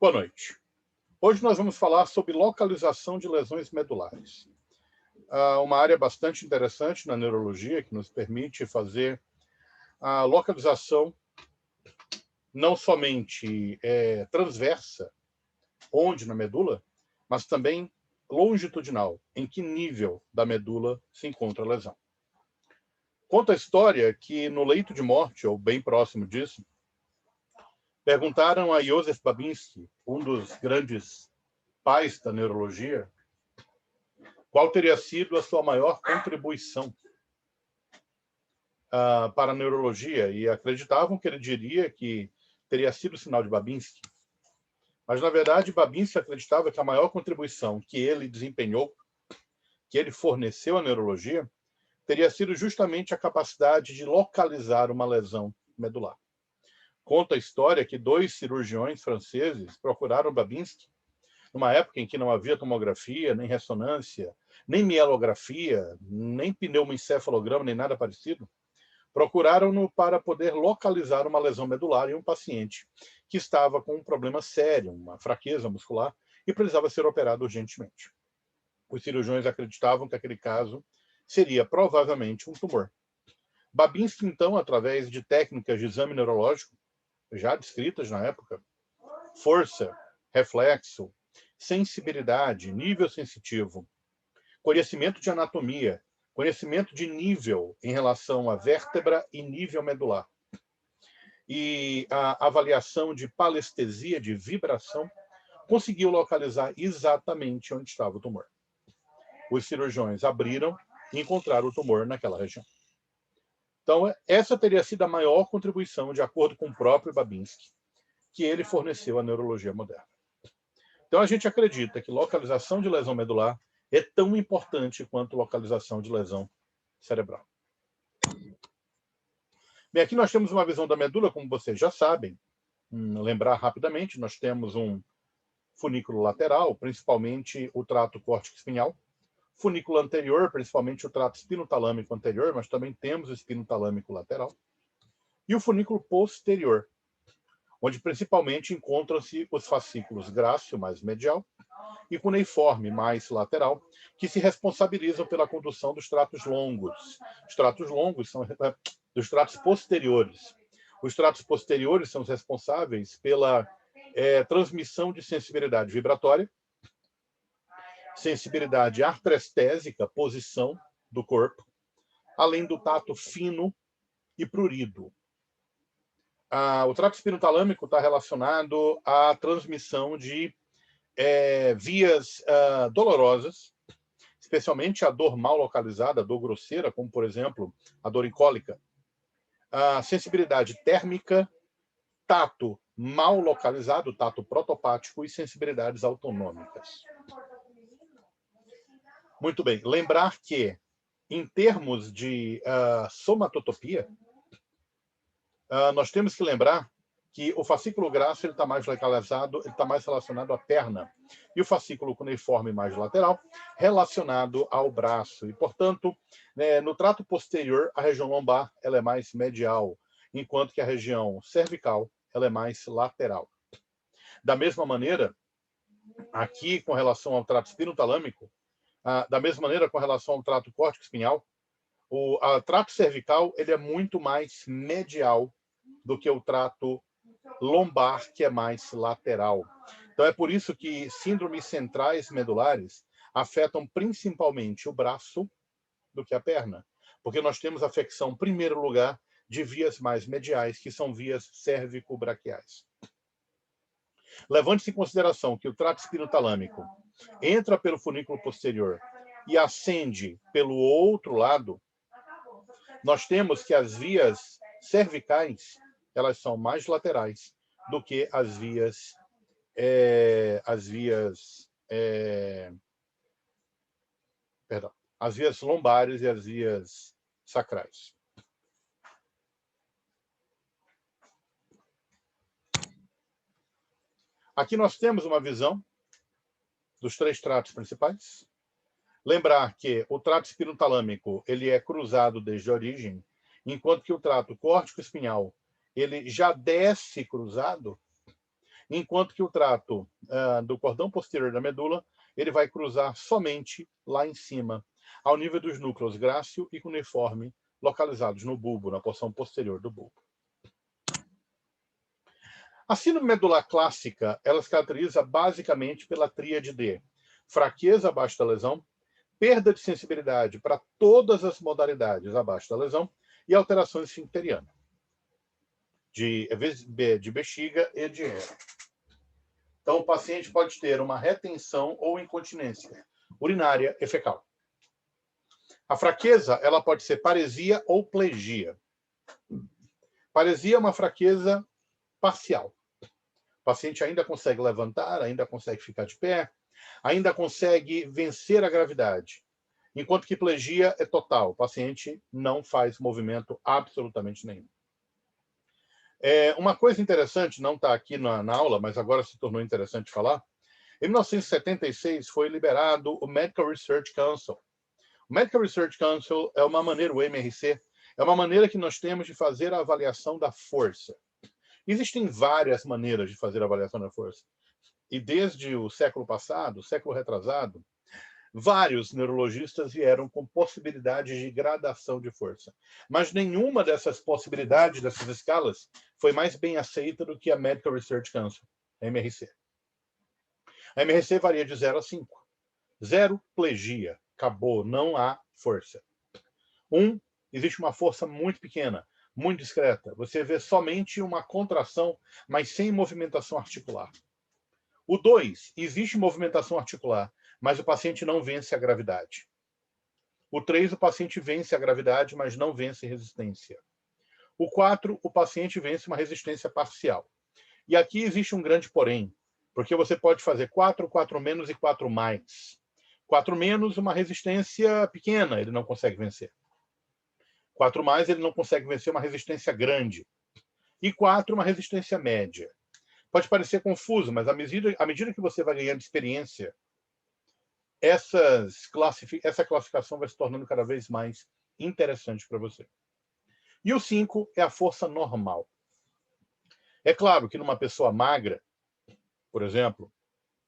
Boa noite. Hoje nós vamos falar sobre localização de lesões medulares. Uma área bastante interessante na neurologia, que nos permite fazer a localização não somente transversa, onde na medula, mas também longitudinal, em que nível da medula se encontra a lesão. Conta a história que no leito de morte, ou bem próximo disso, perguntaram a Józef Babinski, um dos grandes pais da neurologia, qual teria sido a sua maior contribuição para a neurologia, e acreditavam que ele diria que teria sido o sinal de Babinski. Mas, na verdade, Babinski acreditava que a maior contribuição que ele desempenhou, que ele forneceu à neurologia, teria sido justamente a capacidade de localizar uma lesão medular. Conta a história que dois cirurgiões franceses procuraram Babinski numa época em que não havia tomografia, nem ressonância, nem mielografia, nem pneumoencefalograma, nem nada parecido. Procuraram-no para poder localizar uma lesão medular em um paciente que estava com um problema sério, uma fraqueza muscular, e precisava ser operado urgentemente. Os cirurgiões acreditavam que aquele caso seria provavelmente um tumor. Babinski, então, através de técnicas de exame neurológico, já descritas na época, força, reflexo, sensibilidade, nível sensitivo, conhecimento de anatomia, conhecimento de nível em relação à vértebra e nível medular, e a avaliação de palestesia, de vibração, conseguiu localizar exatamente onde estava o tumor. Os cirurgiões abriram e encontraram o tumor naquela região. Então, essa teria sido a maior contribuição, de acordo com o próprio Babinski, que ele forneceu à neurologia moderna. Então, a gente acredita que localização de lesão medular é tão importante quanto localização de lesão cerebral. Bem, aqui nós temos uma visão da medula, como vocês já sabem. Lembrar rapidamente, nós temos um funículo lateral, principalmente o trato córtico-espinhal, funículo anterior, principalmente o trato espinotalâmico anterior, mas também temos o espinotalâmico lateral, e o funículo posterior, onde principalmente encontram-se os fascículos grácil, mais medial, e cuneiforme, mais lateral, que se responsabilizam pela condução dos tratos longos. Os tratos longos são dos tratos posteriores. Os tratos posteriores são os responsáveis pela transmissão de sensibilidade vibratória, sensibilidade artrestésica, posição do corpo, além do tato fino e prurido. O trato espinotalâmico está relacionado à transmissão de vias dolorosas, especialmente a dor mal localizada, a dor grosseira, como, por exemplo, a dor cólica. A sensibilidade térmica, tato mal localizado, tato protopático, e sensibilidades autonômicas. Muito bem. Lembrar que, em termos de somatotopia, nós temos que lembrar que o fascículo grácil está mais localizado, ele está mais relacionado à perna, e o fascículo cuneiforme mais lateral relacionado ao braço. E, portanto, no trato posterior, a região lombar ela é mais medial, enquanto que a região cervical ela é mais lateral. Da mesma maneira, aqui com relação ao trato espinotalâmico, da mesma maneira com relação ao trato córtico-espinhal, o trato cervical ele é muito mais medial do que o trato lombar, que é mais lateral. Então, é por isso que síndromes centrais medulares afetam principalmente o braço do que a perna, porque nós temos afecção, em primeiro lugar, de vias mais mediais, que são vias cérvico-braquiais. Levando-se em consideração que o trato espinotalâmico entra pelo funículo posterior e ascende pelo outro lado, nós temos que as vias cervicais elas são mais laterais do que as vias lombares e as vias sacrais. Aqui nós temos uma visão dos três tratos principais. Lembrar que o trato espinotalâmico ele é cruzado desde a origem, enquanto que o trato córtico-espinhal ele já desce cruzado, enquanto que o trato do cordão posterior da medula ele vai cruzar somente lá em cima, ao nível dos núcleos grácil e cuneiforme, localizados no bulbo, na porção posterior do bulbo. A síndrome medular clássica, ela se caracteriza basicamente pela tríade de fraqueza abaixo da lesão, perda de sensibilidade para todas as modalidades abaixo da lesão e alterações esfincterianas, de bexiga e de rego. Então, o paciente pode ter uma retenção ou incontinência urinária e fecal. A fraqueza, ela pode ser paresia ou plegia. Paresia é uma fraqueza parcial. O paciente ainda consegue levantar, ainda consegue ficar de pé, ainda consegue vencer a gravidade. Enquanto que plegia é total. O paciente não faz movimento absolutamente nenhum. Uma coisa interessante, não está aqui na aula, mas agora se tornou interessante falar. Em 1976 foi liberado o Medical Research Council. O Medical Research Council é uma maneira, o MRC, é uma maneira que nós temos de fazer a avaliação da força. Existem várias maneiras de fazer a avaliação da força. E desde o século passado, século retrasado, vários neurologistas vieram com possibilidades de gradação de força. Mas nenhuma dessas possibilidades, dessas escalas, foi mais bem aceita do que a Medical Research Council, a MRC. A MRC varia de 0 a 5. 0, plegia. Acabou, não há força. 1, existe uma força muito pequena, muito discreta. Você vê somente uma contração, mas sem movimentação articular. O 2, existe movimentação articular, mas o paciente não vence a gravidade. O 3, o paciente vence a gravidade, mas não vence resistência. O 4, o paciente vence uma resistência parcial. E aqui existe um grande porém, porque você pode fazer 4, 4 menos e 4 mais. 4 menos, uma resistência pequena, ele não consegue vencer. 4 mais, ele não consegue vencer uma resistência grande. E 4, uma resistência média. Pode parecer confuso, mas à medida que você vai ganhando experiência, essa classificação vai se tornando cada vez mais interessante para você. E o 5 é a força normal. É claro que numa pessoa magra, por exemplo,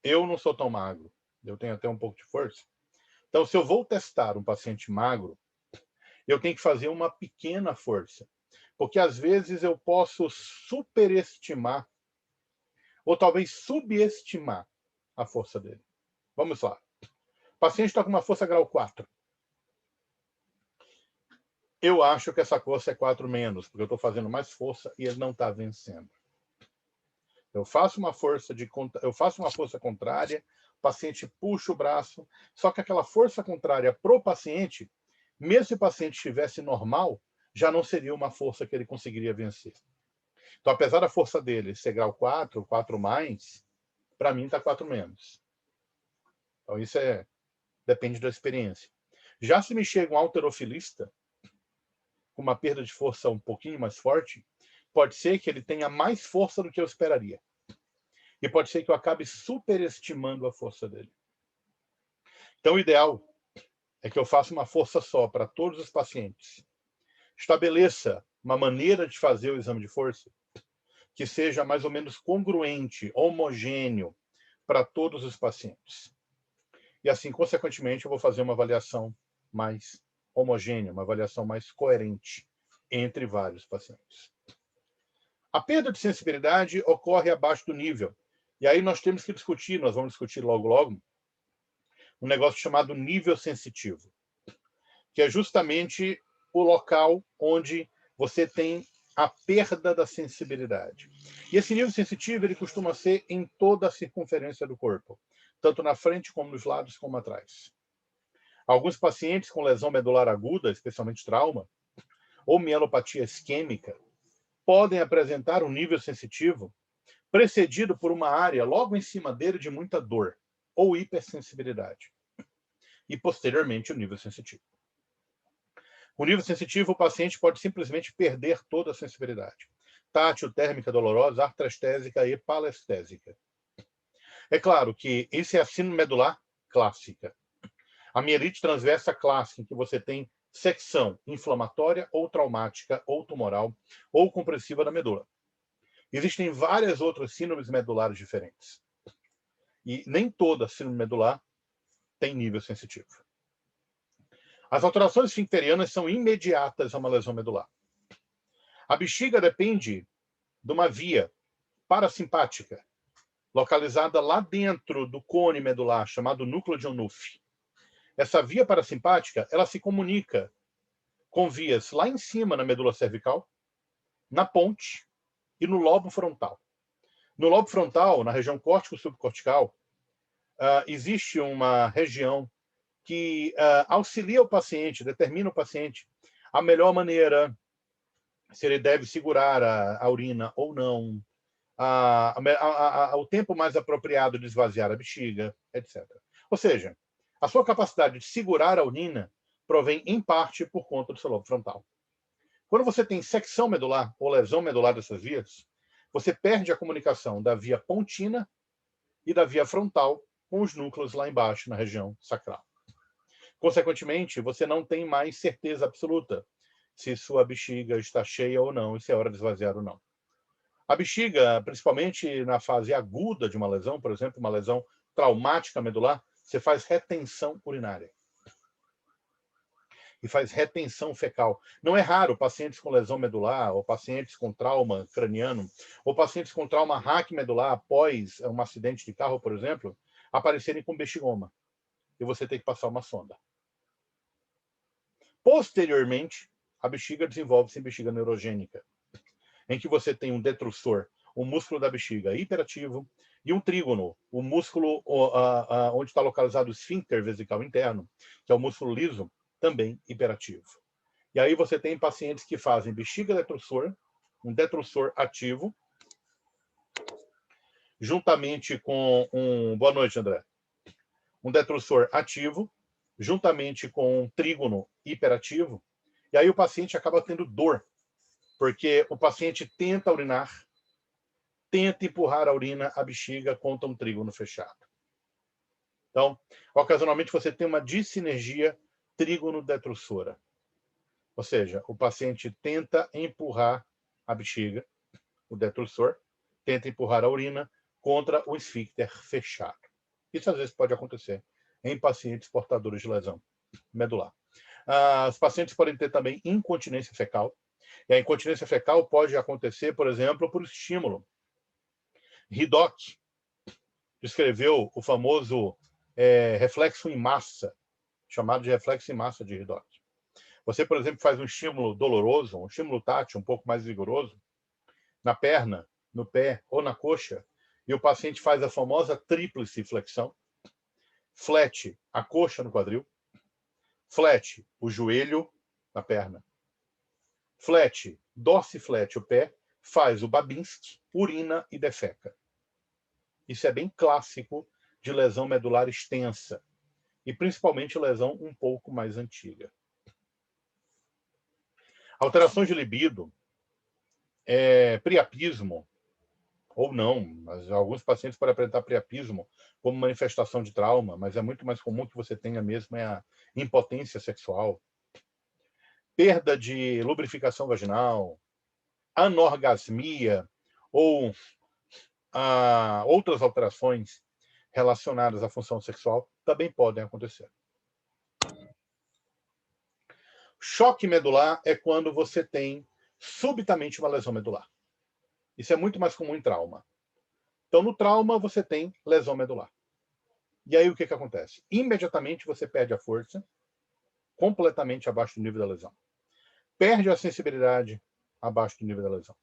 eu não sou tão magro, eu tenho até um pouco de força. Então, se eu vou testar um paciente magro, eu tenho que fazer uma pequena força. Porque, às vezes, eu posso superestimar ou talvez subestimar a força dele. Vamos lá. O paciente está com uma força grau 4. Eu acho que essa força é 4 menos, porque eu estou fazendo mais força e ele não está vencendo. Eu faço uma força contrária, o paciente puxa o braço, só que aquela força contrária para o paciente, mesmo se o paciente estivesse normal, já não seria uma força que ele conseguiria vencer. Então, apesar da força dele ser grau 4, 4 mais, para mim está 4 menos. Então, isso depende da experiência. Já se me chega um halterofilista, com uma perda de força um pouquinho mais forte, pode ser que ele tenha mais força do que eu esperaria. E pode ser que eu acabe superestimando a força dele. Então, o ideal é que eu faça uma força só para todos os pacientes. Estabeleça uma maneira de fazer o exame de força que seja mais ou menos congruente, homogêneo para todos os pacientes. E assim, consequentemente, eu vou fazer uma avaliação mais homogênea, uma avaliação mais coerente entre vários pacientes. A perda de sensibilidade ocorre abaixo do nível. E aí nós temos que discutir, nós vamos discutir logo, um negócio chamado nível sensitivo, que é justamente o local onde você tem a perda da sensibilidade. E esse nível sensitivo ele costuma ser em toda a circunferência do corpo, tanto na frente como nos lados como atrás. Alguns pacientes com lesão medular aguda, especialmente trauma, ou mielopatia isquêmica, podem apresentar um nível sensitivo precedido por uma área logo em cima dele de muita dor, ou hipersensibilidade. E, posteriormente, o nível sensitivo. O nível sensitivo, o paciente pode simplesmente perder toda a sensibilidade. Tátil, térmica, dolorosa, artrestésica e palestésica. É claro que isso é a síndrome medular clássica. A mielite transversa clássica, em que você tem secção inflamatória ou traumática ou tumoral ou compressiva da medula. Existem várias outras síndromes medulares diferentes. E nem toda síndrome medular tem nível sensitivo. As alterações esfincterianas são imediatas a uma lesão medular. A bexiga depende de uma via parasimpática, localizada lá dentro do cone medular, chamado núcleo de Onuf. Essa via parasimpática, ela se comunica com vias lá em cima na medula cervical, na ponte e no lobo frontal. No lobo frontal, na região córtico-subcortical, existe uma região que auxilia o paciente, determina o paciente a melhor maneira, se ele deve segurar a urina ou não, o tempo mais apropriado de esvaziar a bexiga, etc. Ou seja, a sua capacidade de segurar a urina provém, em parte, por conta do seu lobo frontal. Quando você tem secção medular ou lesão medular dessas vias, você perde a comunicação da via pontina e da via frontal com os núcleos lá embaixo, na região sacral. Consequentemente, você não tem mais certeza absoluta se sua bexiga está cheia ou não, e se é hora de esvaziar ou não. A bexiga, principalmente na fase aguda de uma lesão, por exemplo, uma lesão traumática medular, você faz retenção urinária. E faz retenção fecal. Não é raro pacientes com lesão medular, ou pacientes com trauma craniano, ou pacientes com trauma raquimedular após um acidente de carro, por exemplo, aparecerem com bexigoma. E você tem que passar uma sonda. Posteriormente, a bexiga desenvolve-se em bexiga neurogênica, em que você tem um detrusor, o músculo da bexiga hiperativo, e um trígono, o músculo onde está localizado o esfíncter vesical interno, que é o músculo liso, também hiperativo. E aí você tem pacientes que fazem bexiga detrusor, um detrusor ativo, juntamente com Boa noite, André. Um detrusor ativo, juntamente com um trígono hiperativo, e aí o paciente acaba tendo dor, porque o paciente tenta urinar, tenta empurrar a urina, a bexiga contra um trígono fechado. Então, ocasionalmente você tem uma dissinergia trígono-detrussora. Ou seja, o paciente tenta empurrar a bexiga, o detrussor, tenta empurrar a urina contra o esfíncter fechado. Isso às vezes pode acontecer em pacientes portadores de lesão medular. Os pacientes podem ter também incontinência fecal. E a incontinência fecal pode acontecer, por exemplo, por estímulo. Hidock descreveu o famoso reflexo em massa, chamado de reflexo em massa de Hidock. Você, por exemplo, faz um estímulo doloroso, um estímulo tátil um pouco mais vigoroso, na perna, no pé ou na coxa, e o paciente faz a famosa tríplice flexão, flete a coxa no quadril, flete o joelho na perna, flete, dorsiflete o pé, faz o Babinski, urina e defeca. Isso é bem clássico de lesão medular extensa, e principalmente lesão um pouco mais antiga. Alterações de libido, priapismo, ou não, mas alguns pacientes podem apresentar priapismo como manifestação de trauma, mas é muito mais comum que você tenha mesmo a impotência sexual, perda de lubrificação vaginal, anorgasmia ou outras alterações relacionadas à função sexual também podem acontecer. Choque medular é quando você tem subitamente uma lesão medular. Isso é muito mais comum em trauma. Então, no trauma, você tem lesão medular. E aí, o que acontece? Imediatamente, você perde a força, completamente abaixo do nível da lesão. Perde a sensibilidade, abaixo do nível da lesão.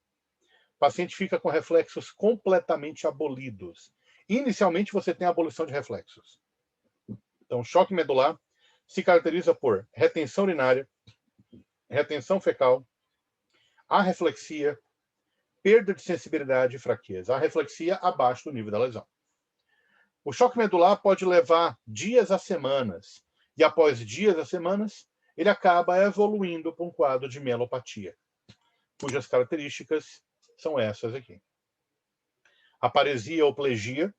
O paciente fica com reflexos completamente abolidos. Inicialmente, você tem a abolição de reflexos. Então, choque medular se caracteriza por retenção urinária, retenção fecal, arreflexia, perda de sensibilidade e fraqueza. A reflexia abaixo do nível da lesão. O choque medular pode levar dias a semanas, e após dias a semanas, ele acaba evoluindo para um quadro de mielopatia, cujas características são essas aqui. Aparesia ou plegia,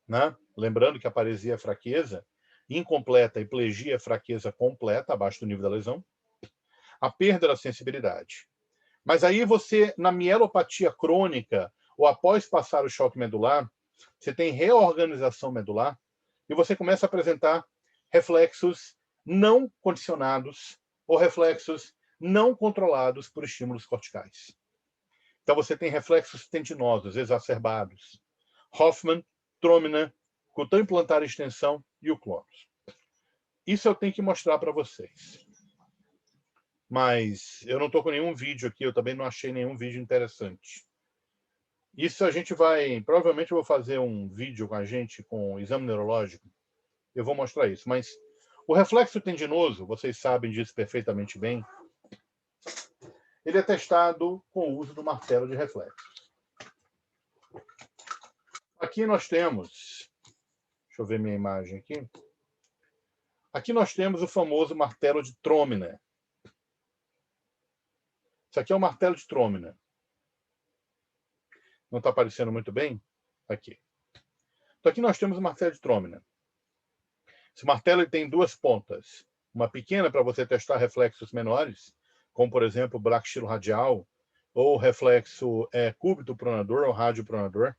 né? Lembrando que a paresia é fraqueza incompleta e plegia é fraqueza completa, abaixo do nível da lesão. A perda da sensibilidade. Mas aí você, na mielopatia crônica, ou após passar o choque medular, você tem reorganização medular e você começa a apresentar reflexos não condicionados ou reflexos não controlados por estímulos corticais. Então, você tem reflexos tendinosos exacerbados. Hoffmann, Tromina, cutâneo plantar extensão e o clonus. Isso eu tenho que mostrar para vocês. Mas eu não estou com nenhum vídeo aqui, eu também não achei nenhum vídeo interessante. Isso a gente vai... Provavelmente eu vou fazer um vídeo com a gente, com o exame neurológico. Eu vou mostrar isso. Mas o reflexo tendinoso, vocês sabem disso perfeitamente bem, ele é testado com o uso do martelo de reflexos. Aqui nós temos... Deixa eu ver minha imagem aqui. Aqui nós temos o famoso martelo de Tromina. Isso aqui é o martelo de Tromina. Não está aparecendo muito bem? Aqui. Então aqui nós temos o martelo de Tromina. Esse martelo ele tem duas pontas. Uma pequena para você testar reflexos menores, como por exemplo o braquistilo radial, ou reflexo cúbito pronador ou rádio pronador,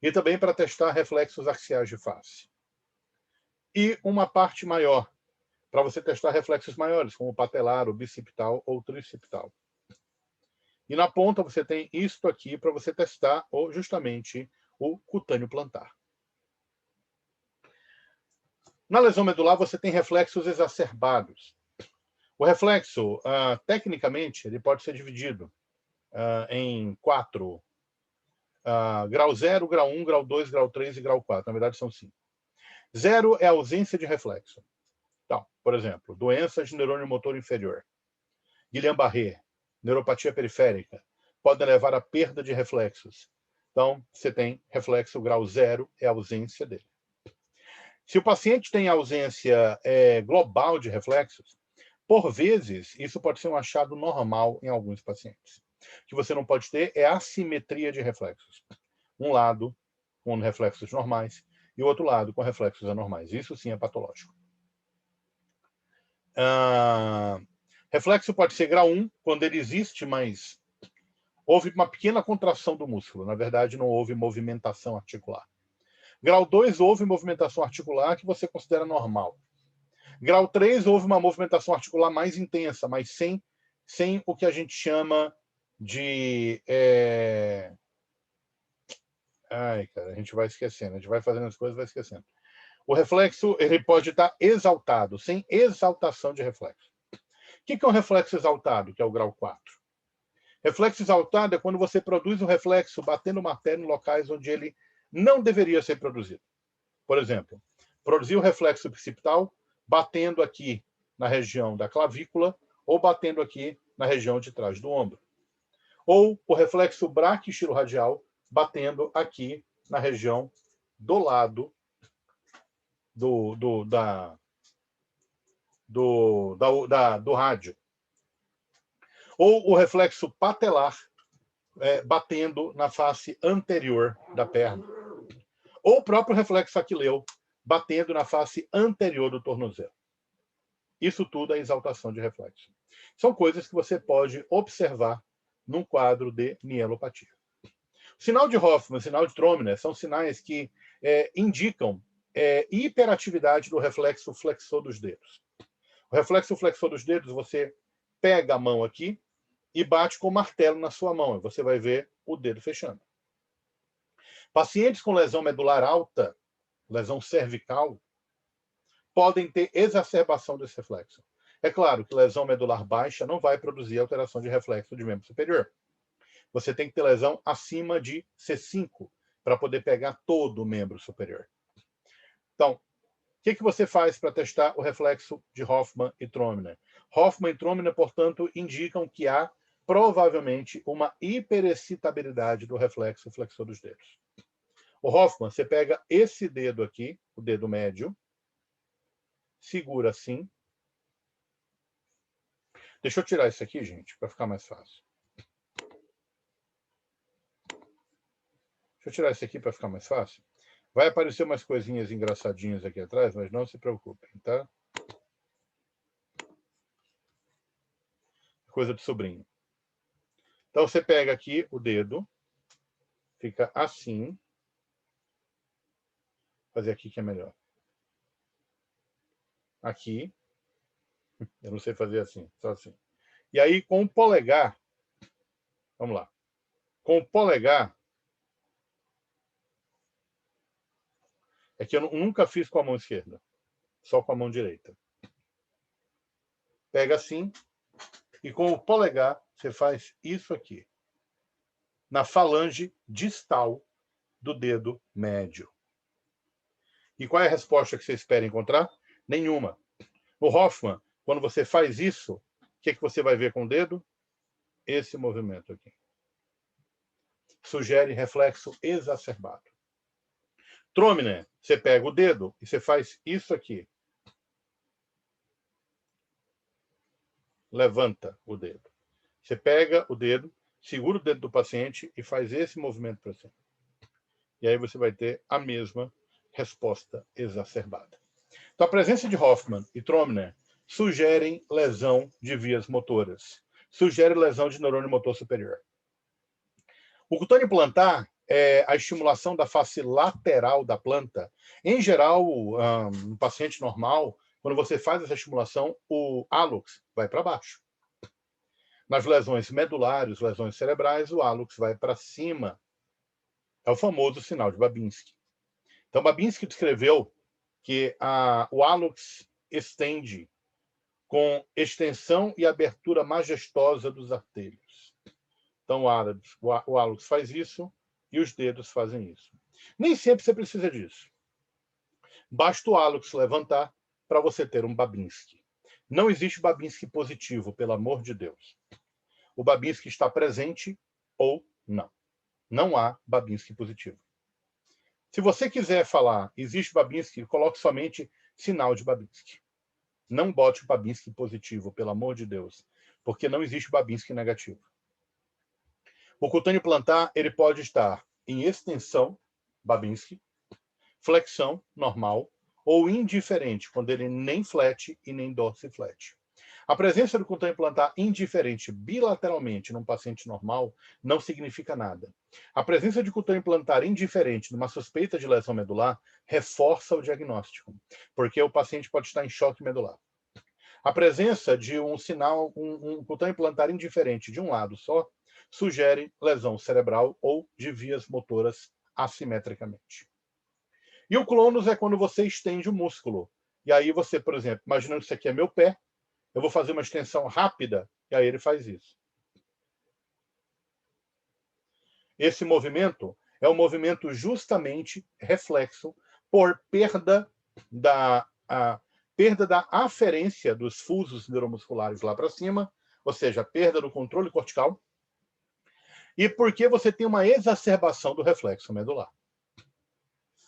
e também para testar reflexos axiais de face. E uma parte maior, para você testar reflexos maiores, como o patelar, o bicipital ou o tricipital. E na ponta você tem isto aqui para você testar justamente o cutâneo plantar. Na lesão medular você tem reflexos exacerbados. O reflexo, tecnicamente, ele pode ser dividido em 4. Grau 0, grau 1, grau 2, grau 3 e grau 4. Na verdade, são 5. 0 é a ausência de reflexo. Então, por exemplo, doença de neurônio motor inferior. Guillain-Barré, neuropatia periférica, podem levar à perda de reflexos. Então, você tem reflexo grau 0, é a ausência dele. Se o paciente tem ausência global de reflexos, por vezes, isso pode ser um achado normal em alguns pacientes. O que você não pode ter é assimetria de reflexos. Um lado com reflexos normais e o outro lado com reflexos anormais. Isso sim é patológico. Reflexo pode ser grau 1, quando ele existe, mas houve uma pequena contração do músculo. Na verdade, não houve movimentação articular. Grau 2, houve movimentação articular que você considera normal. Grau 3, houve uma movimentação articular mais intensa, mas sem o que a gente chama de... Ai, cara, a gente vai esquecendo. A gente vai fazendo as coisas e vai esquecendo. O reflexo ele pode estar exaltado, sem exaltação de reflexo. O que é um reflexo exaltado, que é o grau 4? Reflexo exaltado é quando você produz o reflexo batendo o martelo em locais onde ele não deveria ser produzido. Por exemplo, produzir o reflexo bicipital batendo aqui na região da clavícula ou batendo aqui na região de trás do ombro. Ou o reflexo braquistilo-radial batendo aqui na região do lado do rádio. Ou o reflexo patelar batendo na face anterior da perna. Ou o próprio reflexo aquileu batendo na face anterior do tornozelo. Isso tudo é exaltação de reflexo. São coisas que você pode observar num quadro de mielopatia. O sinal de Hoffmann, sinal de Tromina, são sinais que indicam hiperatividade do reflexo flexor dos dedos. O reflexo flexor dos dedos, você pega a mão aqui e bate com o martelo na sua mão. E você vai ver o dedo fechando. Pacientes com lesão medular alta, lesão cervical, podem ter exacerbação desse reflexo. É claro que lesão medular baixa não vai produzir alteração de reflexo de membro superior. Você tem que ter lesão acima de C5 para poder pegar todo o membro superior. Então, o que você faz para testar o reflexo de Hoffmann e Tromina? Hoffmann e Tromina, portanto, indicam que há provavelmente uma hiperexcitabilidade do reflexo flexor dos dedos. O Hoffmann, você pega esse dedo aqui, o dedo médio, segura assim. Deixa eu tirar isso aqui, gente, para ficar mais fácil. Deixa eu tirar isso aqui para ficar mais fácil. Vai aparecer umas coisinhas engraçadinhas aqui atrás, mas não se preocupem, tá? Coisa de sobrinho. Então, você pega aqui o dedo, Fica assim. Vou fazer aqui que é melhor. Aqui. Eu não sei fazer assim, só assim. E aí, com o polegar, vamos lá. Com o polegar, é que eu nunca fiz com a mão esquerda, só com a mão direita. Pega assim, e com o polegar, você faz isso aqui, na falange distal do dedo médio. E qual é a resposta que você espera encontrar? Nenhuma. No Hoffman, quando você faz isso, o que você vai ver com o dedo? Esse movimento aqui. Sugere reflexo exacerbado. Trominer, você pega o dedo e você faz isso aqui. Levanta o dedo. Você pega o dedo, segura o dedo do paciente e faz esse movimento para cima. E aí você vai ter a mesma resposta exacerbada. Então, a presença de Hoffman e Trominer sugerem lesão de vias motoras. Sugere lesão de neurônio motor superior. O cutâneo plantar é a estimulação da face lateral da planta. Em geral, no paciente normal, quando você faz essa estimulação, o hálux vai para baixo. Nas lesões medulares, lesões cerebrais, o hálux vai para cima. É o famoso sinal de Babinski. Então, Babinski descreveu que o hálux estende com extensão e abertura majestosa dos artérios. Então, o hálux faz isso e os dedos fazem isso. Nem sempre você precisa disso. Basta o hálux levantar para você ter um Babinski. Não existe Babinski positivo, pelo amor de Deus. O Babinski está presente ou não. Não há Babinski positivo. Se você quiser falar existe Babinski, coloque somente sinal de Babinski. Não bote o Babinski positivo, pelo amor de Deus, porque não existe Babinski negativo. O cutâneo plantar ele pode estar em extensão, Babinski, flexão, normal, ou indiferente, quando ele nem flat e nem dorsiflete. A presença do cutâneo plantar indiferente bilateralmente num paciente normal não significa nada. A presença de cutâneo plantar indiferente numa suspeita de lesão medular reforça o diagnóstico, porque o paciente pode estar em choque medular. A presença de um sinal, um cutâneo plantar indiferente de um lado só, sugere lesão cerebral ou de vias motoras assimetricamente. E o clonus é quando você estende o músculo. E aí você, por exemplo, imaginando que isso aqui é meu pé, eu vou fazer uma extensão rápida, e aí ele faz isso. Esse movimento é um movimento justamente reflexo por perda da aferência dos fusos neuromusculares lá para cima, ou seja, perda do controle cortical, e porque você tem uma exacerbação do reflexo medular.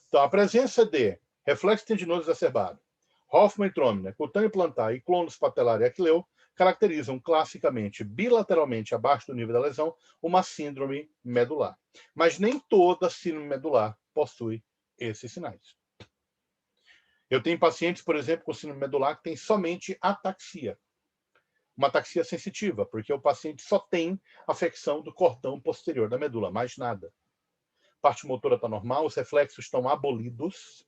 Então, a presença de reflexo tendinoso exacerbado, Hoffman e Trominer, cutâneo plantar e clonus patelar e aquileu caracterizam classicamente, bilateralmente abaixo do nível da lesão, uma síndrome medular. Mas nem toda síndrome medular possui esses sinais. Eu tenho pacientes, por exemplo, com síndrome medular que tem somente ataxia. Uma ataxia sensitiva, porque o paciente só tem afecção do cordão posterior da medula, mais nada. A parte motora está normal, os reflexos estão abolidos.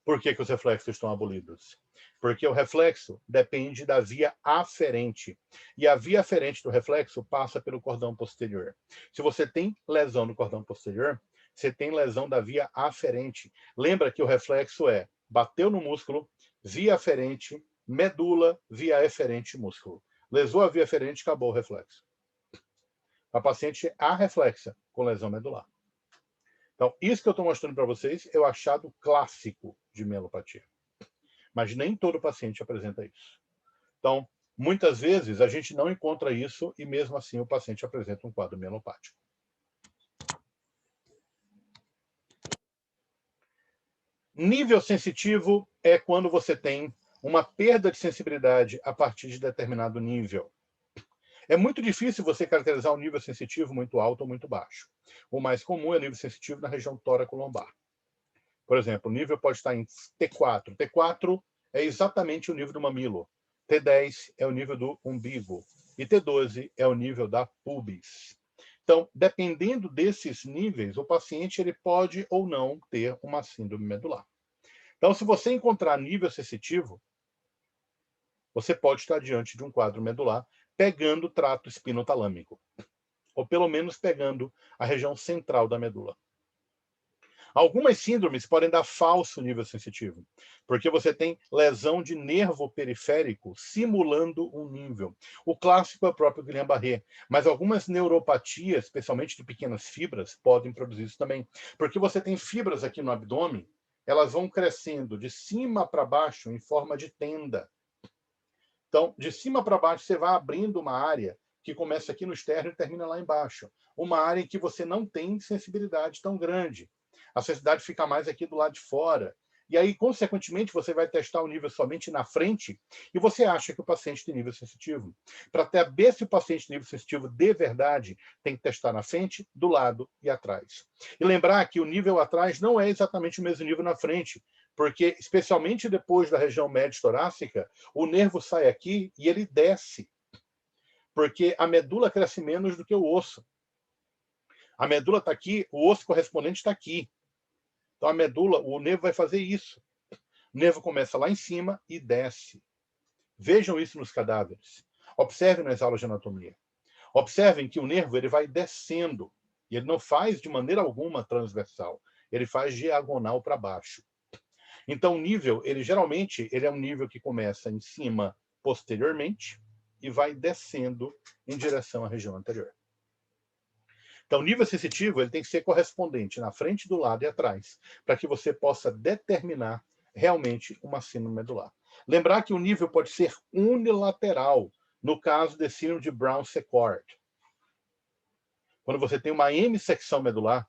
Por que os reflexos estão abolidos? Porque o reflexo depende da via aferente. E a via aferente do reflexo passa pelo cordão posterior. Se você tem lesão no cordão posterior, você tem lesão da via aferente. Lembra que o reflexo é bateu no músculo, via aferente, medula, via eferente, músculo. Lesou a via aferente, acabou o reflexo. A paciente arreflexa com lesão medular. Então, isso que eu estou mostrando para vocês é o achado clássico de mielopatia. Mas nem todo paciente apresenta isso. Então, muitas vezes a gente não encontra isso e mesmo assim o paciente apresenta um quadro mielopático. Nível sensitivo é quando você tem uma perda de sensibilidade a partir de determinado nível. É muito difícil você caracterizar um nível sensitivo muito alto ou muito baixo. O mais comum é o nível sensitivo na região tóraco-lombar. Por exemplo, o nível pode estar em T4. T4 é exatamente o nível do mamilo. T10 é o nível do umbigo. E T12 é o nível da pubis. Então, dependendo desses níveis, o paciente ele pode ou não ter uma síndrome medular. Então, se você encontrar nível sensitivo, você pode estar diante de um quadro medular pegando o trato espinotalâmico, ou pelo menos pegando a região central da medula. Algumas síndromes podem dar falso nível sensitivo, porque você tem lesão de nervo periférico simulando um nível. O clássico é o próprio Guillain-Barré, mas algumas neuropatias, especialmente de pequenas fibras, podem produzir isso também, porque você tem fibras aqui no abdômen, elas vão crescendo de cima para baixo em forma de tenda. Então, de cima para baixo, você vai abrindo uma área que começa aqui no externo e termina lá embaixo. Uma área em que você não tem sensibilidade tão grande. A sensibilidade fica mais aqui do lado de fora. E aí, consequentemente, você vai testar o nível somente na frente e você acha que o paciente tem nível sensitivo. Para saber se o paciente tem nível sensitivo de verdade, tem que testar na frente, do lado e atrás. E lembrar que o nível atrás não é exatamente o mesmo nível na frente, porque, especialmente depois da região média torácica, o nervo sai aqui e ele desce, porque a medula cresce menos do que o osso. A medula está aqui, o osso correspondente está aqui. Então, a medula, o nervo vai fazer isso. O nervo começa lá em cima e desce. Vejam isso nos cadáveres. Observem nas aulas de anatomia. Observem que o nervo ele vai descendo. E ele não faz de maneira alguma transversal. Ele faz diagonal para baixo. Então, o nível, ele geralmente ele é um nível que começa em cima posteriormente e vai descendo em direção à região anterior. Então, o nível sensitivo ele tem que ser correspondente na frente, do lado e atrás, para que você possa determinar realmente uma síndrome medular. Lembrar que o nível pode ser unilateral, no caso de síndrome de Brown-Séquard. Quando você tem uma hemissecção medular,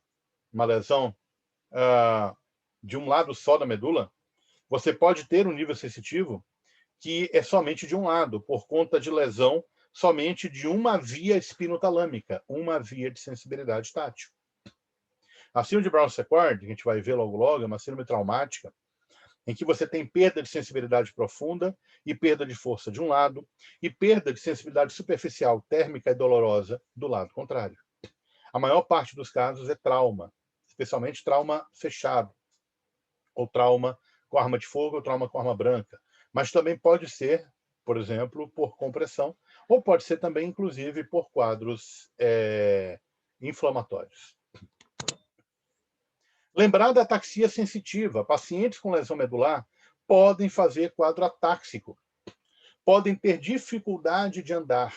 uma lesão de um lado só da medula, você pode ter um nível sensitivo que é somente de um lado, por conta de lesão somente de uma via espinotalâmica, uma via de sensibilidade tátil. A síndrome de Brown-Séquard, que a gente vai ver logo logo, é uma síndrome traumática, em que você tem perda de sensibilidade profunda e perda de força de um lado, e perda de sensibilidade superficial, térmica e dolorosa do lado contrário. A maior parte dos casos é trauma, especialmente trauma fechado, ou trauma com arma de fogo, ou trauma com arma branca. Mas também pode ser, por exemplo, por compressão, ou pode ser também, inclusive, por quadros inflamatórios. Lembrar da ataxia sensitiva. Pacientes com lesão medular podem fazer quadro atáxico, podem ter dificuldade de andar.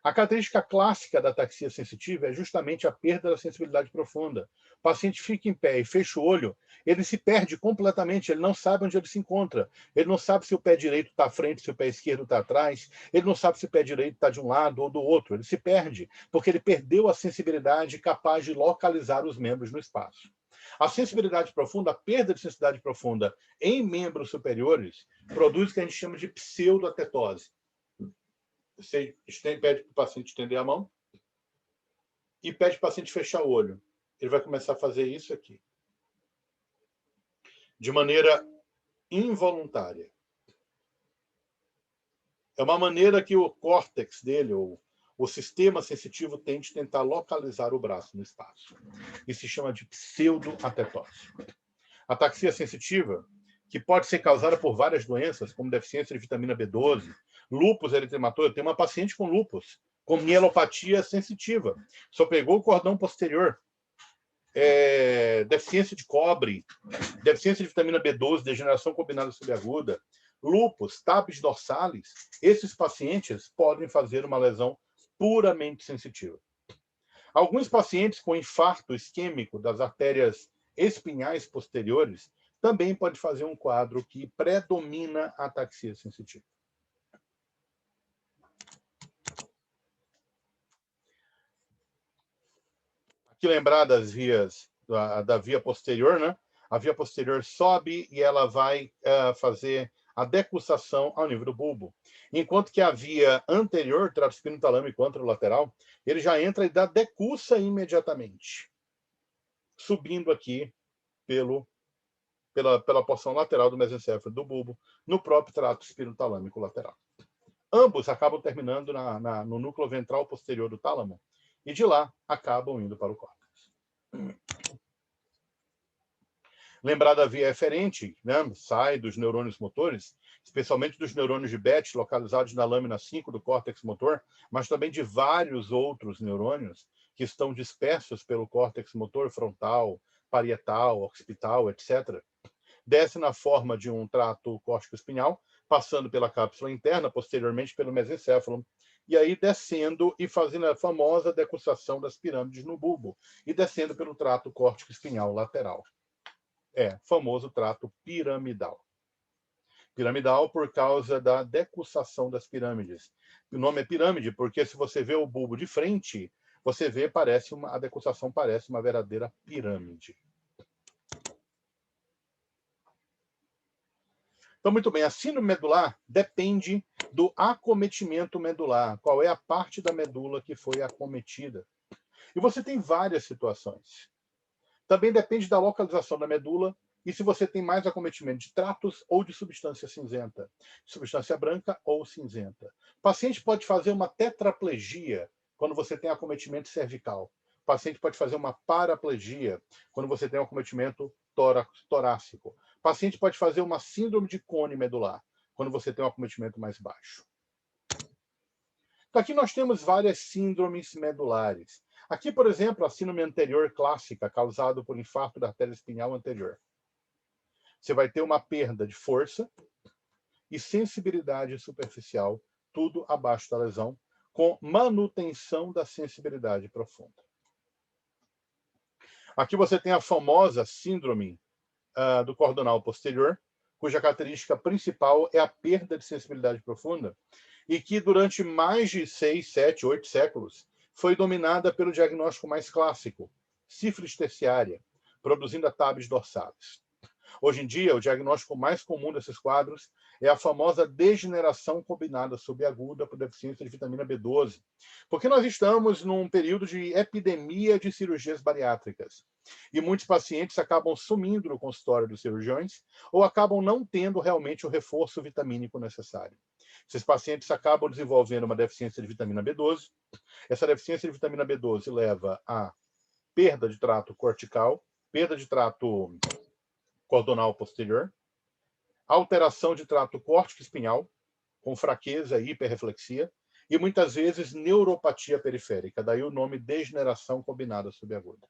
A característica clássica da ataxia sensitiva é justamente a perda da sensibilidade profunda. O paciente fica em pé e fecha o olho, ele se perde completamente, ele não sabe onde ele se encontra. Ele não sabe se o pé direito está à frente, se o pé esquerdo está atrás, ele não sabe se o pé direito está de um lado ou do outro. Ele se perde, porque ele perdeu a sensibilidade capaz de localizar os membros no espaço. A sensibilidade profunda, a perda de sensibilidade profunda em membros superiores, produz o que a gente chama de pseudoatetose. Você pede para o paciente estender a mão e pede para o paciente fechar o olho. Ele vai começar a fazer isso aqui. De maneira involuntária. É uma maneira que o córtex dele, ou o sistema sensitivo, tem de tentar localizar o braço no espaço. Isso se chama de pseudoatetose. Ataxia sensitiva, que pode ser causada por várias doenças, como deficiência de vitamina B12, lúpus eritematoso. Eu tenho uma paciente com lúpus, com mielopatia sensitiva. Só pegou o cordão posterior. Deficiência de cobre, deficiência de vitamina B12, degeneração combinada subaguda, lúpus, tabes dorsalis. Esses pacientes podem fazer uma lesão puramente sensitiva. Alguns pacientes com infarto isquêmico das artérias espinhais posteriores também pode fazer um quadro que predomina a ataxia sensitiva. Aqui lembrar das vias, da via posterior, né? A via posterior sobe e ela vai fazer a decussação ao nível do bulbo. Enquanto que a via anterior, trato espinotalâmico anterolateral, ele já entra e dá decussa imediatamente, subindo aqui pela porção lateral do mesencéfalo do bulbo, no próprio trato espinotalâmico lateral. Ambos acabam terminando no núcleo ventral posterior do tálamo, e de lá acabam indo para o córtex. Lembrar da via eferente, né? Sai dos neurônios motores, especialmente dos neurônios de Betz, localizados na lâmina 5 do córtex motor, mas também de vários outros neurônios que estão dispersos pelo córtex motor frontal, parietal, occipital, etc. Desce na forma de um trato córtico-espinhal, passando pela cápsula interna, posteriormente pelo mesencéfalo, e aí descendo e fazendo a famosa decussação das pirâmides no bulbo, e descendo pelo trato córtico-espinhal lateral. Famoso trato piramidal. Piramidal por causa da decussação das pirâmides. O nome é pirâmide porque se você vê o bulbo de frente, você vê, a decussação parece uma verdadeira pirâmide. Então, muito bem, a síndrome medular depende do acometimento medular. Qual é a parte da medula que foi acometida? E você tem várias situações. Também depende da localização da medula e se você tem mais acometimento de tratos ou de substância cinzenta, substância branca ou cinzenta. O paciente pode fazer uma tetraplegia quando você tem acometimento cervical. O paciente pode fazer uma paraplegia quando você tem um acometimento torácico. O paciente pode fazer uma síndrome de cone medular quando você tem um acometimento mais baixo. Então, aqui nós temos várias síndromes medulares. Aqui, por exemplo, a síndrome anterior clássica, causada por infarto da artéria espinhal anterior. Você vai ter uma perda de força e sensibilidade superficial, tudo abaixo da lesão, com manutenção da sensibilidade profunda. Aqui você tem a famosa síndrome do cordonal posterior, cuja característica principal é a perda de sensibilidade profunda, e que durante mais de 6, 7, 8 séculos foi dominada pelo diagnóstico mais clássico, sífilis terciária, produzindo ataves dorsais. Hoje em dia, o diagnóstico mais comum desses quadros é a famosa degeneração combinada subaguda por deficiência de vitamina B12, porque nós estamos num período de epidemia de cirurgias bariátricas. E muitos pacientes acabam sumindo no consultório dos cirurgiões ou acabam não tendo realmente o reforço vitamínico necessário. Esses pacientes acabam desenvolvendo uma deficiência de vitamina B12. Essa deficiência de vitamina B12 leva a perda de trato cortical, perda de trato cordonal posterior, alteração de trato córtico-espinhal, com fraqueza e hiperreflexia, e muitas vezes neuropatia periférica, daí o nome degeneração combinada subaguda.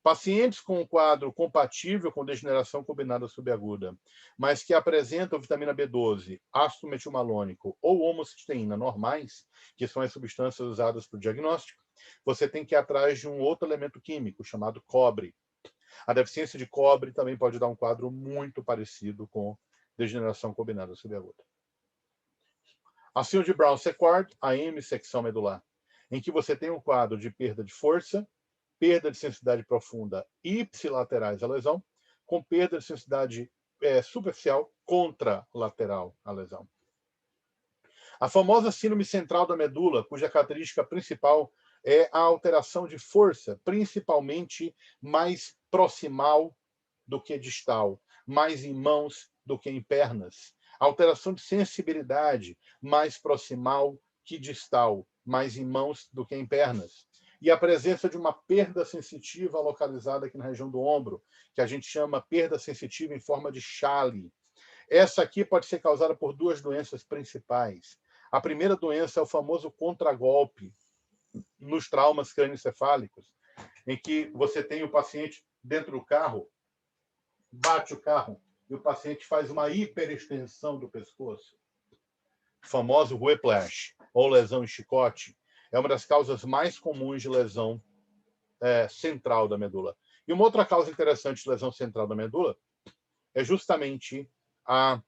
Pacientes com um quadro compatível com degeneração combinada subaguda, mas que apresentam vitamina B12, ácido metilmalônico ou homocisteína normais, que são as substâncias usadas para o diagnóstico, você tem que ir atrás de um outro elemento químico chamado cobre. A deficiência de cobre também pode dar um quadro muito parecido com degeneração combinada subaguda. A síndrome de Brown-Séquard, a hemissecção medular, em que você tem um quadro de perda de força, perda de sensibilidade profunda ipsilaterais à lesão, com perda de sensibilidade superficial contralateral à lesão. A famosa síndrome central da medula, cuja característica principal é a alteração de força, principalmente mais proximal do que distal, mais em mãos do que em pernas. A alteração de sensibilidade, mais proximal que distal, mais em mãos do que em pernas. E a presença de uma perda sensitiva localizada aqui na região do ombro, que a gente chama perda sensitiva em forma de chale. Essa aqui pode ser causada por duas doenças principais. A primeira doença é o famoso contragolpe nos traumas crânioencefálicos, em que você tem o paciente dentro do carro, bate o carro e o paciente faz uma hiperextensão do pescoço. O famoso whiplash, ou lesão em chicote, é uma das causas mais comuns de lesão central da medula. E uma outra causa interessante de lesão central da medula é justamente a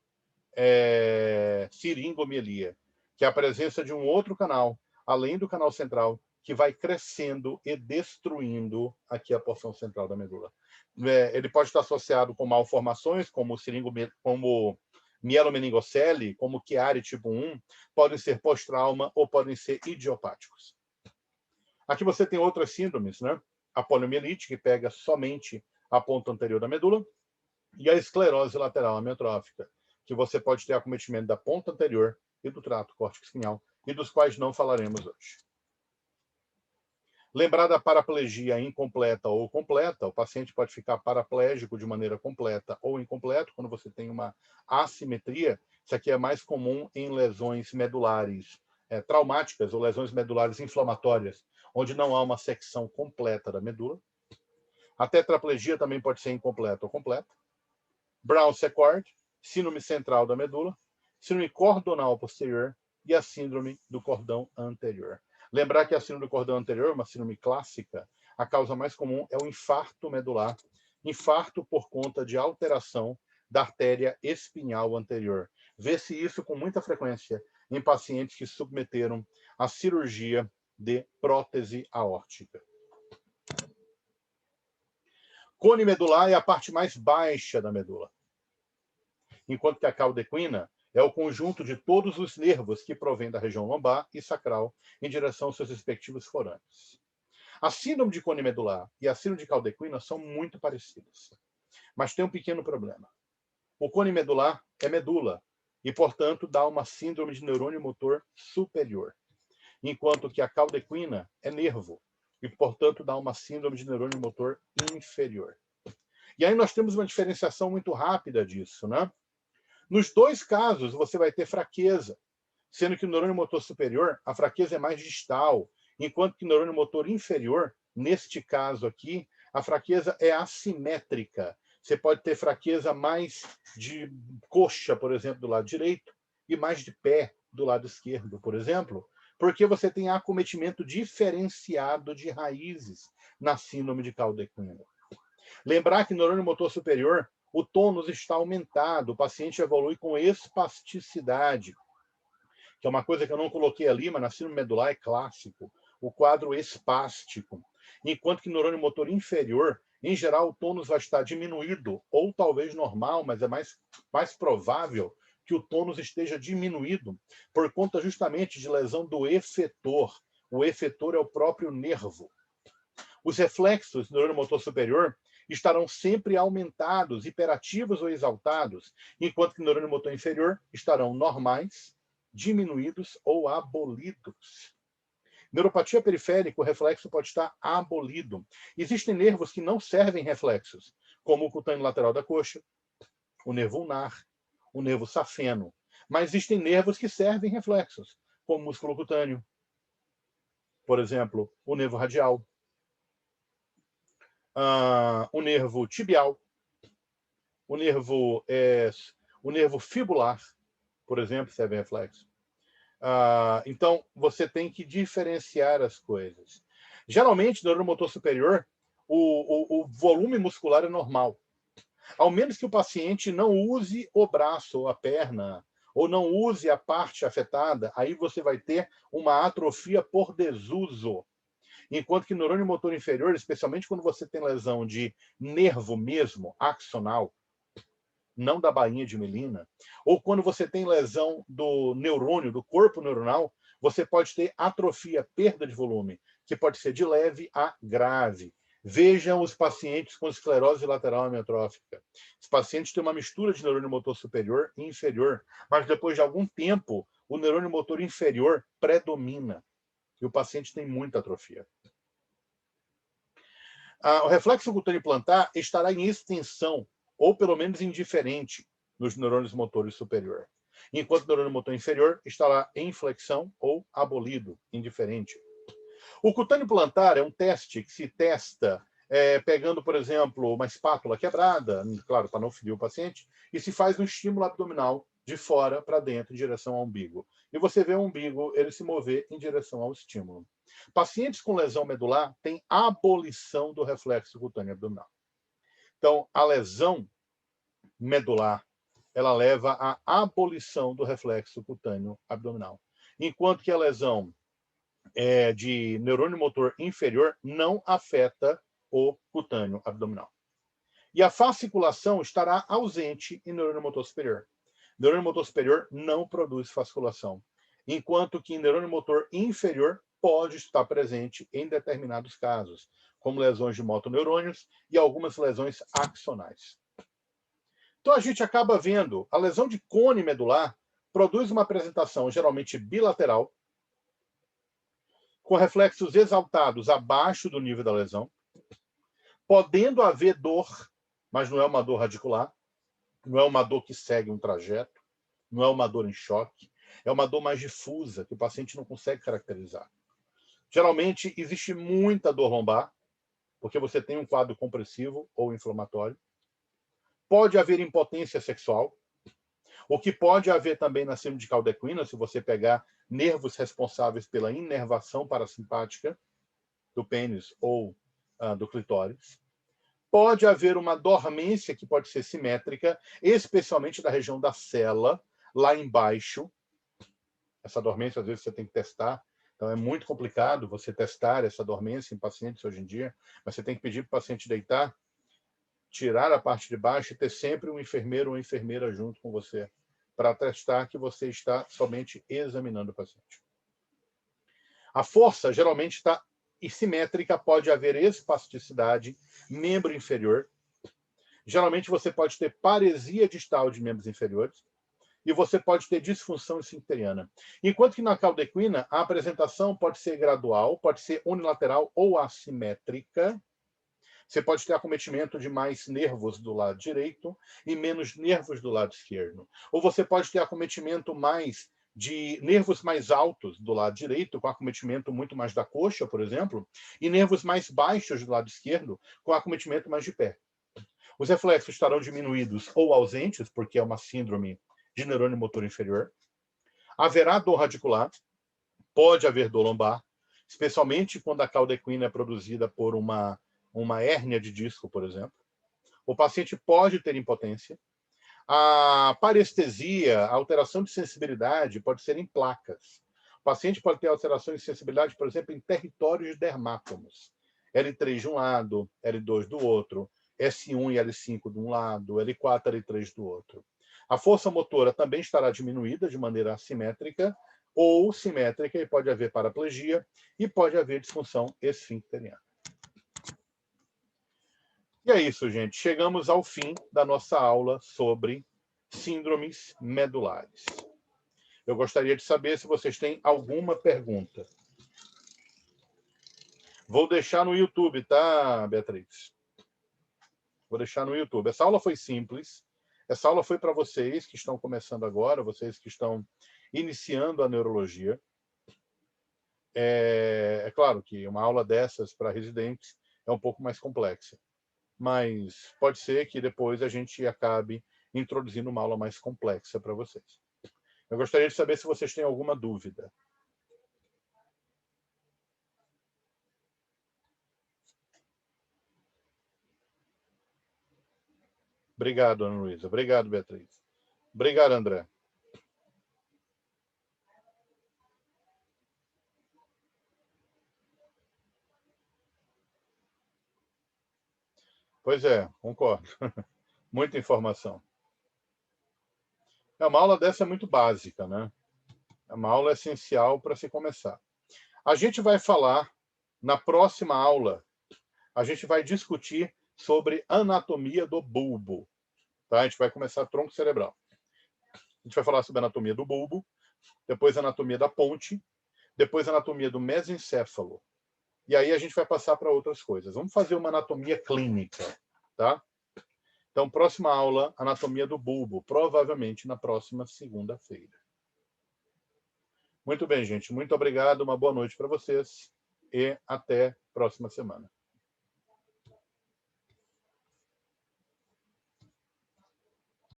siringomielia, que é a presença de um outro canal, além do canal central, que vai crescendo e destruindo aqui a porção central da medula. Ele pode estar associado com malformações, como mielomeningocele, como Chiari tipo 1, podem ser pós-trauma ou podem ser idiopáticos. Aqui você tem outras síndromes, né? A poliomielite, que pega somente a ponta anterior da medula, e a esclerose lateral amiotrófica, que você pode ter acometimento da ponta anterior e do trato córtico-espinhal, e dos quais não falaremos hoje. Lembrar da paraplegia incompleta ou completa. O paciente pode ficar paraplégico de maneira completa ou incompleta, quando você tem uma assimetria. Isso aqui é mais comum em lesões medulares traumáticas ou lesões medulares inflamatórias, onde não há uma secção completa da medula. A tetraplegia também pode ser incompleta ou completa. Brown-Sequard, síndrome central da medula, síndrome cordonal posterior e a síndrome do cordão anterior. Lembrar que a síndrome do cordão anterior é uma síndrome clássica. A causa mais comum é o infarto medular. Infarto por conta de alteração da artéria espinhal anterior. Vê-se isso com muita frequência em pacientes que submeteram a cirurgia de prótese aórtica. Cone medular é a parte mais baixa da medula, enquanto que a caudequina é o conjunto de todos os nervos que provém da região lombar e sacral em direção aos seus respectivos forâneos. A síndrome de cone medular e a síndrome de caudequina são muito parecidas, mas tem um pequeno problema. O cone medular é medula e, portanto, dá uma síndrome de neurônio motor superior, enquanto que a caudequina é nervo e, portanto, dá uma síndrome de neurônio motor inferior. E aí nós temos uma diferenciação muito rápida disso, né? Nos dois casos, você vai ter fraqueza, sendo que o neurônio motor superior, a fraqueza é mais distal, enquanto que o neurônio motor inferior, neste caso aqui, a fraqueza é assimétrica. Você pode ter fraqueza mais de coxa, por exemplo, do lado direito, e mais de pé do lado esquerdo, por exemplo, porque você tem acometimento diferenciado de raízes na síndrome de caudequina. Lembrar que no neurônio motor superior, o tônus está aumentado, o paciente evolui com espasticidade, que é uma coisa que eu não coloquei ali, mas na síndrome medular é clássico, o quadro espástico. Enquanto que no neurônio motor inferior, em geral, o tônus vai estar diminuído, ou talvez normal, mas é mais provável que o tônus esteja diminuído, por conta justamente de lesão do efetor. O efetor é o próprio nervo. Os reflexos do neurônio motor superior estarão sempre aumentados, hiperativos ou exaltados, enquanto que no neurônio motor inferior estarão normais, diminuídos ou abolidos. Neuropatia periférica, o reflexo pode estar abolido. Existem nervos que não servem reflexos, como o cutâneo lateral da coxa, o nervo ulnar, o nervo safeno. Mas existem nervos que servem reflexos, como o músculo cutâneo, por exemplo, o nervo radial, o nervo tibial, o nervo fibular, por exemplo, serve reflexo. Então, você tem que diferenciar as coisas. Geralmente, no neuromotor superior, o volume muscular é normal. Ao menos que o paciente não use o braço ou a perna, ou não use a parte afetada, aí você vai ter uma atrofia por desuso. Enquanto que no neurônio motor inferior, especialmente quando você tem lesão de nervo mesmo, axonal, não da bainha de mielina, ou quando você tem lesão do neurônio, do corpo neuronal, você pode ter atrofia, perda de volume, que pode ser de leve a grave. Vejam os pacientes com esclerose lateral amiotrófica. Os pacientes têm uma mistura de neurônio motor superior e inferior, mas depois de algum tempo, o neurônio motor inferior predomina e o paciente tem muita atrofia. O reflexo cutâneo plantar estará em extensão, ou pelo menos indiferente, nos neurônios motores superior, enquanto o neurônio motor inferior estará em flexão ou abolido, indiferente. O cutâneo plantar é um teste que se testa pegando, por exemplo, uma espátula quebrada, claro, para não ferir o paciente, e se faz um estímulo abdominal de fora para dentro, em direção ao umbigo. E você vê o umbigo ele se mover em direção ao estímulo. Pacientes com lesão medular têm abolição do reflexo cutâneo abdominal. Então, a lesão medular ela leva à abolição do reflexo cutâneo abdominal. Enquanto que a lesão de neurônio motor inferior não afeta o cutâneo abdominal. E a fasciculação estará ausente em neurônio motor superior. Neurônio motor superior não produz fasciculação, enquanto que em neurônio motor inferior pode estar presente em determinados casos, como lesões de motoneurônios e algumas lesões axonais. Então a gente acaba vendo a lesão de cone medular produz uma apresentação geralmente bilateral, com reflexos exaltados abaixo do nível da lesão, podendo haver dor, mas não é uma dor radicular, não é uma dor que segue um trajeto, não é uma dor em choque, é uma dor mais difusa, que o paciente não consegue caracterizar. Geralmente, existe muita dor lombar, porque você tem um quadro compressivo ou inflamatório. Pode haver impotência sexual, o que pode haver também na síndrome de Caldequina, se você pegar nervos responsáveis pela inervação parasimpática do pênis ou do clitóris. Pode haver uma dormência que pode ser simétrica, especialmente da região da cela, lá embaixo. Essa dormência, às vezes, você tem que testar. Então, é muito complicado você testar essa dormência em pacientes hoje em dia, mas você tem que pedir para o paciente deitar, tirar a parte de baixo e ter sempre um enfermeiro ou enfermeira junto com você, para testar que você está somente examinando o paciente. A força geralmente está simétrica, pode haver espasticidade, membro inferior. Geralmente você pode ter paresia distal de membros inferiores e você pode ter disfunção esfincteriana. Enquanto que na caldequina, a apresentação pode ser gradual, pode ser unilateral ou assimétrica. Você pode ter acometimento de mais nervos do lado direito e menos nervos do lado esquerdo. Ou você pode ter acometimento mais de nervos mais altos do lado direito, com acometimento muito mais da coxa, por exemplo, e nervos mais baixos do lado esquerdo, com acometimento mais de pé. Os reflexos estarão diminuídos ou ausentes, porque é uma síndrome de neurônio motor inferior. Haverá dor radicular, pode haver dor lombar, especialmente quando a caldequina é produzida por uma hérnia de disco, por exemplo. O paciente pode ter impotência. A parestesia, a alteração de sensibilidade, pode ser em placas. O paciente pode ter alteração de sensibilidade, por exemplo, em territórios de dermátomos. L3 de um lado, L2 do outro, S1 e L5 de um lado, L4 e L3 do outro. A força motora também estará diminuída de maneira assimétrica ou simétrica, e pode haver paraplegia e pode haver disfunção esfincteriana. E é isso, gente. Chegamos ao fim da nossa aula sobre síndromes medulares. Eu gostaria de saber se vocês têm alguma pergunta. Vou deixar no YouTube, tá, Beatriz? Vou deixar no YouTube. Essa aula foi simples. Essa aula foi para vocês que estão começando agora, vocês que estão iniciando a neurologia. É claro que uma aula dessas para residentes é um pouco mais complexa, mas pode ser que depois a gente acabe introduzindo uma aula mais complexa para vocês. Eu gostaria de saber se vocês têm alguma dúvida. Obrigado, Ana Luísa. Obrigado, Beatriz. Obrigado, André. Pois é, concordo. Muita informação. Uma aula dessa é muito básica, né? É uma aula essencial para se começar. A gente vai falar, na próxima aula, a gente vai discutir sobre anatomia do bulbo. Tá? A gente vai começar tronco cerebral. A gente vai falar sobre a anatomia do bulbo, depois a anatomia da ponte, depois a anatomia do mesencéfalo. E aí a gente vai passar para outras coisas. Vamos fazer uma anatomia clínica, tá? Então, próxima aula, anatomia do bulbo, provavelmente na próxima segunda-feira. Muito bem, gente. Muito obrigado, uma boa noite para vocês e até próxima semana.